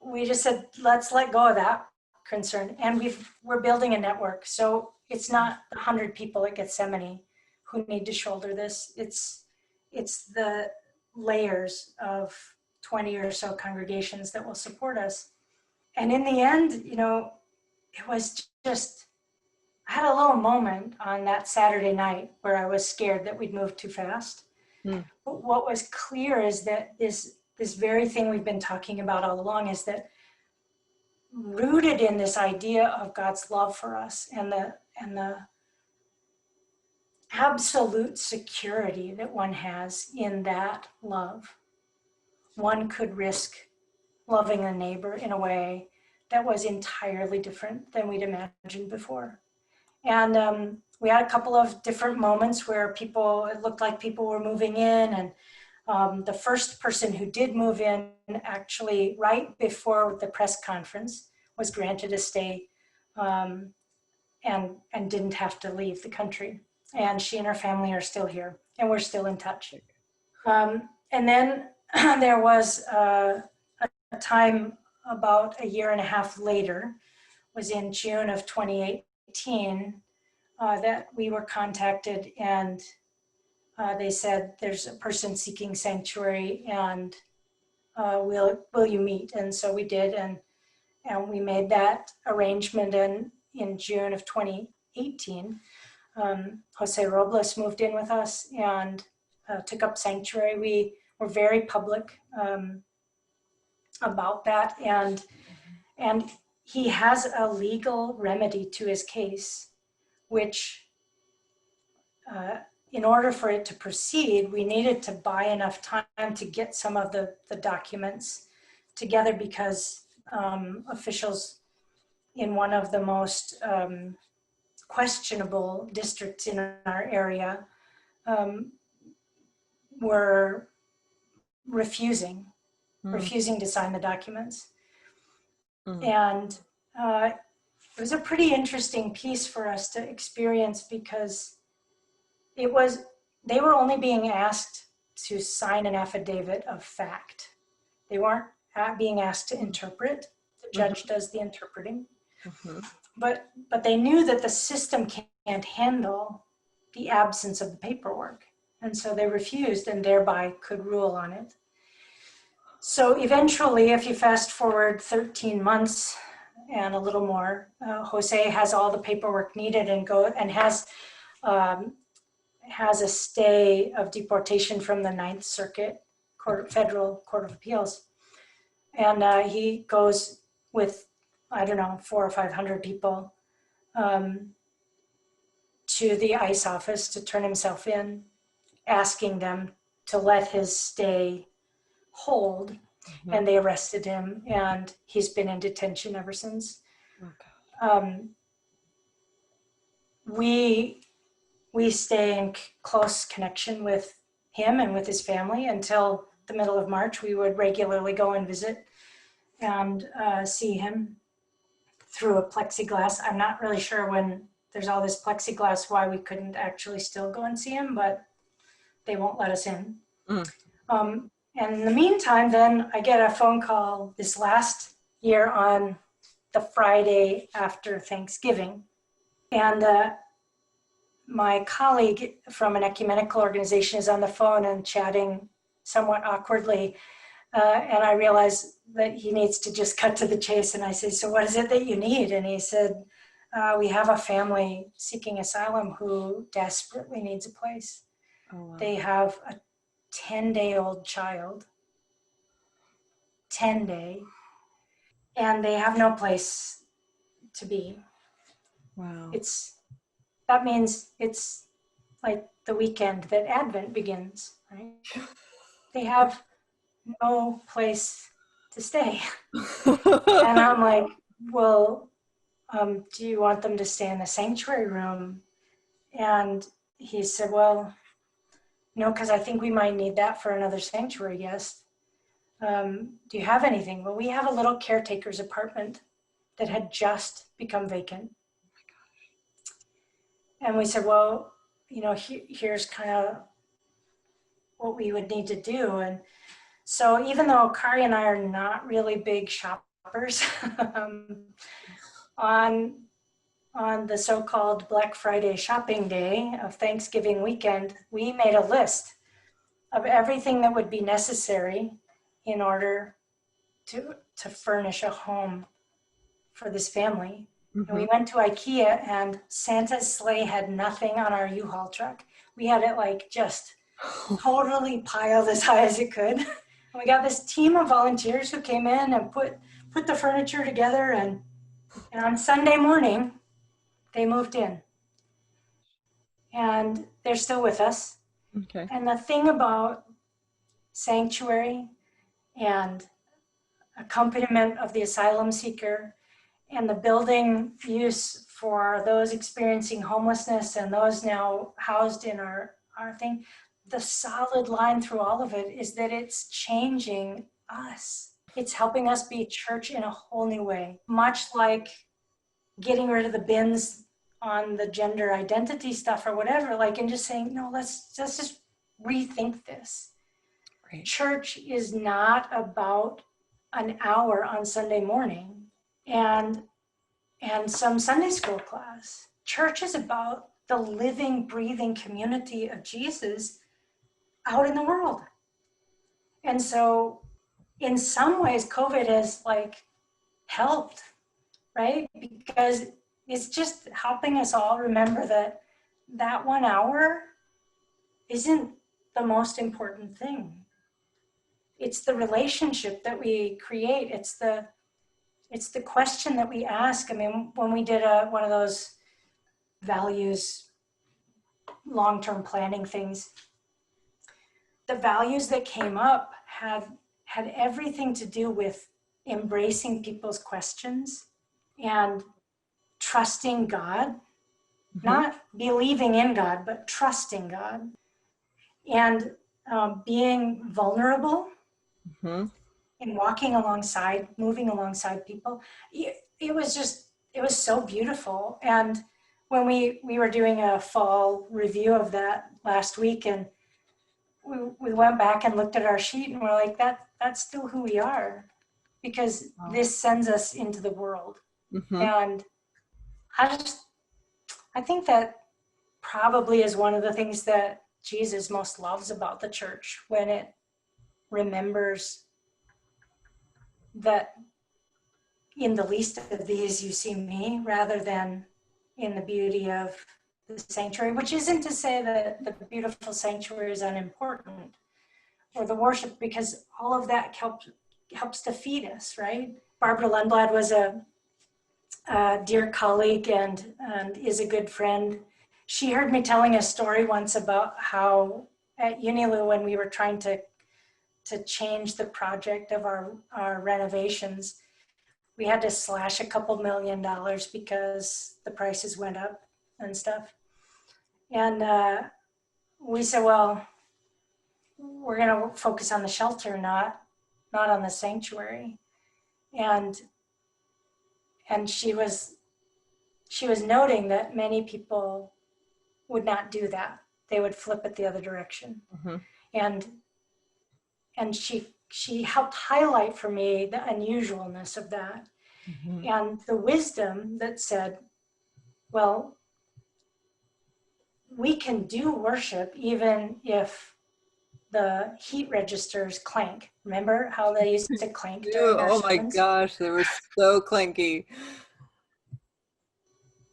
we just said, let's let go of that concern. And we're building a network. So it's not 100 people at Gethsemane who need to shoulder this. It's the layers of 20 or so congregations that will support us. And in the end, it was just, I had a little moment on that Saturday night where I was scared that we'd move too fast. But what was clear is that this very thing we've been talking about all along is that rooted in this idea of God's love for us and the absolute security that one has in that love, one could risk loving a neighbor in a way that was entirely different than we'd imagined before. And we had a couple of different moments where it looked like people were moving in, and the first person who did move in, actually right before the press conference, was granted a stay and didn't have to leave the country. And she and her family are still here, and we're still in touch. And then there was a time about a year and a half later, was in June of 2018, that we were contacted, and they said, there's a person seeking sanctuary, and will you meet? And so we did, and we made that arrangement. And in June of 2018, Jose Robles moved in with us and took up sanctuary. We were very public about that, and he has a legal remedy to his case, which in order for it to proceed, we needed to buy enough time to get some of the documents together, because officials in one of the most questionable districts in our area were refusing to sign the documents. And it was a pretty interesting piece for us to experience, because they were only being asked to sign an affidavit of fact. They weren't being asked to interpret. The judge does the interpreting. But they knew that the system can't handle the absence of the paperwork. And so they refused, and thereby could rule on it. So eventually, if you fast forward 13 months and a little more, Jose has all the paperwork needed and has a stay of deportation from the Ninth Circuit Federal Court of Appeals. And he goes with, 400 or 500 people to the ICE office to turn himself in, asking them to let his stay hold. and they arrested him, and he's been in detention ever since. Okay. We stay in close connection with him and with his family until the middle of March. We would regularly go and visit and see him through a plexiglass. I'm not really sure when there's all this plexiglass why we couldn't actually still go and see him, but they won't let us in. And in the meantime, then I get a phone call this last year on the Friday after Thanksgiving. And my colleague from an ecumenical organization is on the phone and chatting somewhat awkwardly. And I realize that he needs to just cut to the chase. And I say, so what is it that you need? And he said, we have a family seeking asylum who desperately needs a place. Oh, wow. They have a 10-day-old child, 10-day, and they have no place to be. Wow. That means it's like the weekend that Advent begins, right? They have no place to stay. And I'm like, well, do you want them to stay in the sanctuary room? And he said, well, no, because I think we might need that for another sanctuary guest. Do you have anything? Well, we have a little caretaker's apartment that had just become vacant. Oh my gosh. And we said, well, here's kind of what we would need to do. And so even though Kari and I are not really big shoppers, on the so-called Black Friday shopping day of Thanksgiving weekend, we made a list of everything that would be necessary in order to furnish a home for this family. And we went to IKEA, and Santa's sleigh had nothing on our U-Haul truck. We had it like just totally piled as high as it could. And we got this team of volunteers who came in and put the furniture together, and on Sunday morning, they moved in. And they're still with us. Okay. And the thing about sanctuary and accompaniment of the asylum seeker and the building use for those experiencing homelessness and those now housed in our thing, the solid line through all of it is that it's changing us. It's helping us be church in a whole new way, much like getting rid of the bins on the gender identity stuff or whatever, and just saying, no, let's just rethink this. Right. Church is not about an hour on Sunday morning and some Sunday school class. Church is about the living, breathing community of Jesus out in the world. And so in some ways, COVID has helped, right? Because it's just helping us all remember that 1 hour isn't the most important thing. It's the relationship that we create. It's the question that we ask. I mean, when we did one of those values long-term planning things, the values that came up had everything to do with embracing people's questions and trusting God, not believing in God, but trusting God, and being vulnerable and walking alongside, moving alongside people. It was so beautiful. And when we were doing a fall review of that last week, and we went back and looked at our sheet, and we're like, that's still who we are, because this sends us into the world. And I think that probably is one of the things that Jesus most loves about the church, when it remembers that in the least of these you see me, rather than in the beauty of the sanctuary, which isn't to say that the beautiful sanctuary is unimportant, or the worship, because all of that helps to feed us, right? Barbara Lundblad was a dear colleague and is a good friend. She heard me telling a story once about how at Unilu, when we were trying to to change the project of our renovations, we had to slash a couple $1 million because the prices went up and stuff. And we said, well, we're going to focus on the shelter, not on the sanctuary. And she was noting that many people would not do that. They would flip it the other direction. Mm-hmm. And she helped highlight for me the unusualness of that, Mm-hmm. and the wisdom that said, well, we can do worship even if the heat registers clank. Remember how they used to clank during our Oh my sermons? gosh, they were so clanky.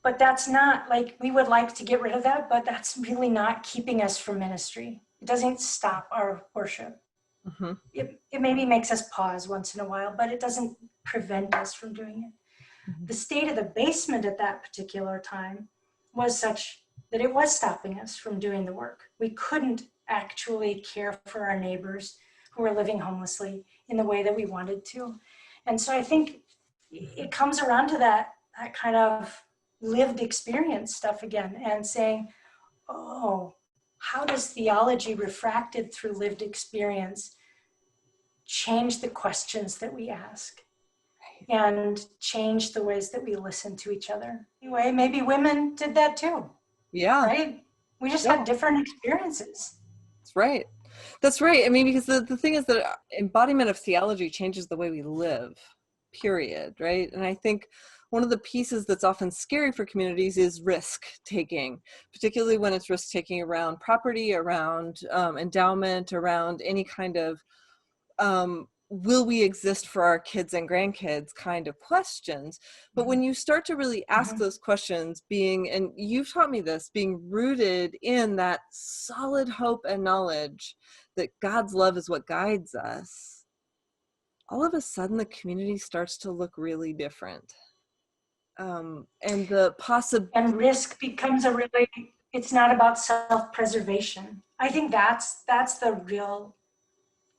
But that's not, like, we would like to get rid of that, but that's really not keeping us from ministry. It doesn't stop our worship. Mm-hmm. It maybe makes us pause once in a while, but it doesn't prevent us from doing it. Mm-hmm. The state of the basement at that particular time was such that it was stopping us from doing the work. We couldn't actually care for our neighbors who were living homelessly in the way that we wanted to. And so I think it comes around to that kind of lived experience stuff again, and saying, oh, how does theology refracted through lived experience change the questions that we ask and change the ways that we listen to each other? Anyway, maybe women did that too. Yeah. Right? We just had different experiences. That's right. That's right. I mean, because the thing is that embodiment of theology changes the way we live, period, right? And I think one of the pieces that's often scary for communities is risk taking, particularly when it's risk taking around property, around endowment, around any kind of will we exist for our kids and grandkids kind of questions. But when you start to really ask those questions, being, and you've taught me this, being rooted in that solid hope and knowledge that God's love is what guides us, all of a sudden the community starts to look really different. And the And risk becomes it's not about self-preservation. I think that's the real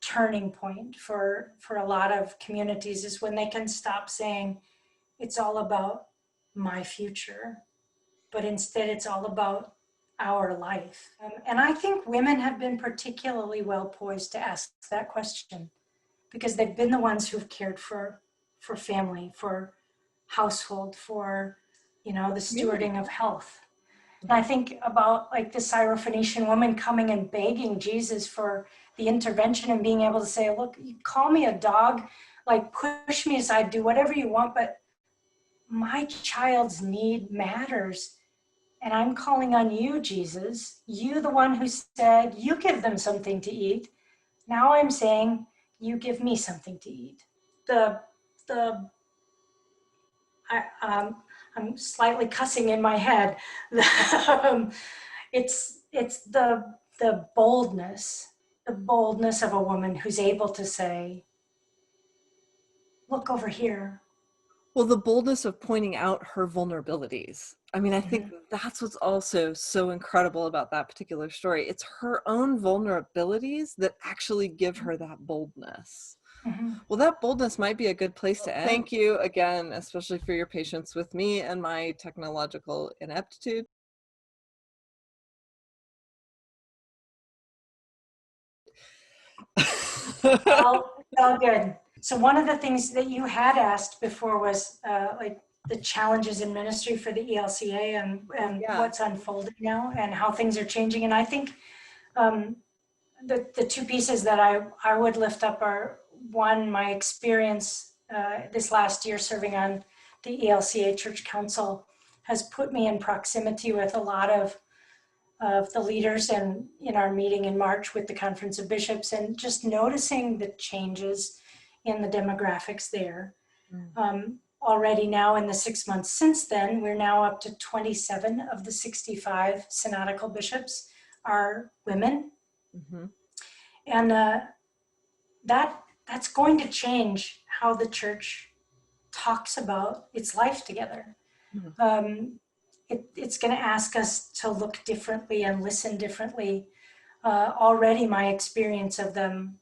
turning point for a lot of communities, is when they can stop saying it's all about my future, but instead it's all about our life. And I think women have been particularly well poised to ask that question, because they've been the ones who've cared for family, for household, for, the stewarding of health. And I think about, like, the Syrophoenician woman coming and begging Jesus for the intervention and being able to say, look, you call me a dog, like, push me aside, do whatever you want, but my child's need matters. And I'm calling on you, Jesus. You, the one who said, you give them something to eat. Now I'm saying, you give me something to eat. I'm slightly cussing in my head. It's the boldness of a woman who's able to say, look over here. Well, the boldness of pointing out her vulnerabilities. I mean, I think that's what's also so incredible about that particular story. It's her own vulnerabilities that actually give her that boldness. Well, that boldness might be a good place to end. Thank you again, especially for your patience with me and my technological ineptitude. All good. So one of the things that you had asked before was like the challenges in ministry for the ELCA and what's unfolding now and how things are changing. And I think the two pieces that I would lift up are, one, my experience this last year serving on the ELCA Church Council has put me in proximity with a lot of the leaders, and in our meeting in March with the Conference of Bishops, and just noticing the changes in the demographics there. Already now in the 6 months since then, we're now up to 27 of the 65 synodical bishops are women. And that's going to change how the church talks about its life together. It's going to ask us to look differently and listen differently. Already my experience of them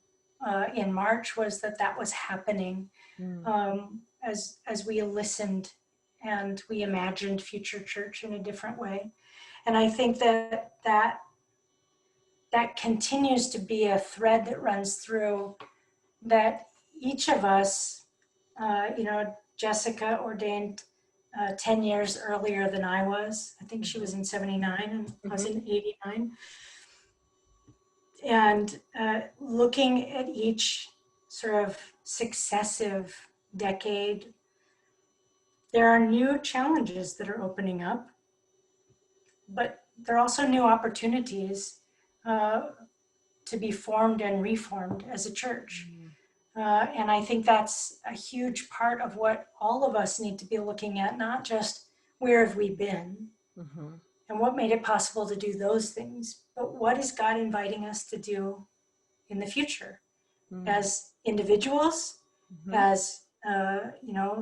in March was that was happening as we listened and we imagined future church in a different way. And I think that continues to be a thread that runs through, that each of us, Jessica ordained 10 years earlier than I was. I think she was in 79 and I was in 89. And looking at each sort of successive decade, there are new challenges that are opening up, but there are also new opportunities to be formed and reformed as a church. And I think that's a huge part of what all of us need to be looking at, not just where have we been and what made it possible to do those things, but what is God inviting us to do in the future as individuals, as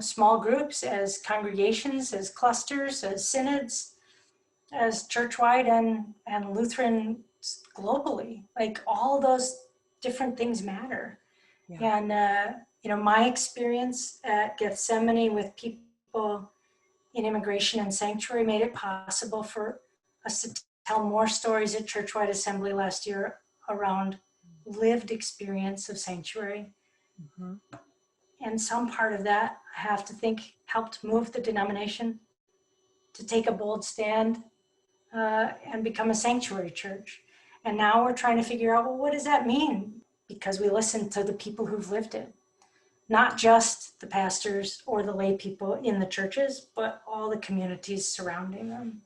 small groups, as congregations, as clusters, as synods, as churchwide and Lutheran globally. Like, all those different things matter. Yeah. And my experience at Gethsemane with people in immigration and sanctuary made it possible for us to tell more stories at Churchwide Assembly last year around lived experience of sanctuary. And some part of that, I have to think, helped move the denomination to take a bold stand and become a sanctuary church. And now we're trying to figure out, well, what does that mean? Because we listen to the people who've lived it, not just the pastors or the lay people in the churches, but all the communities surrounding them.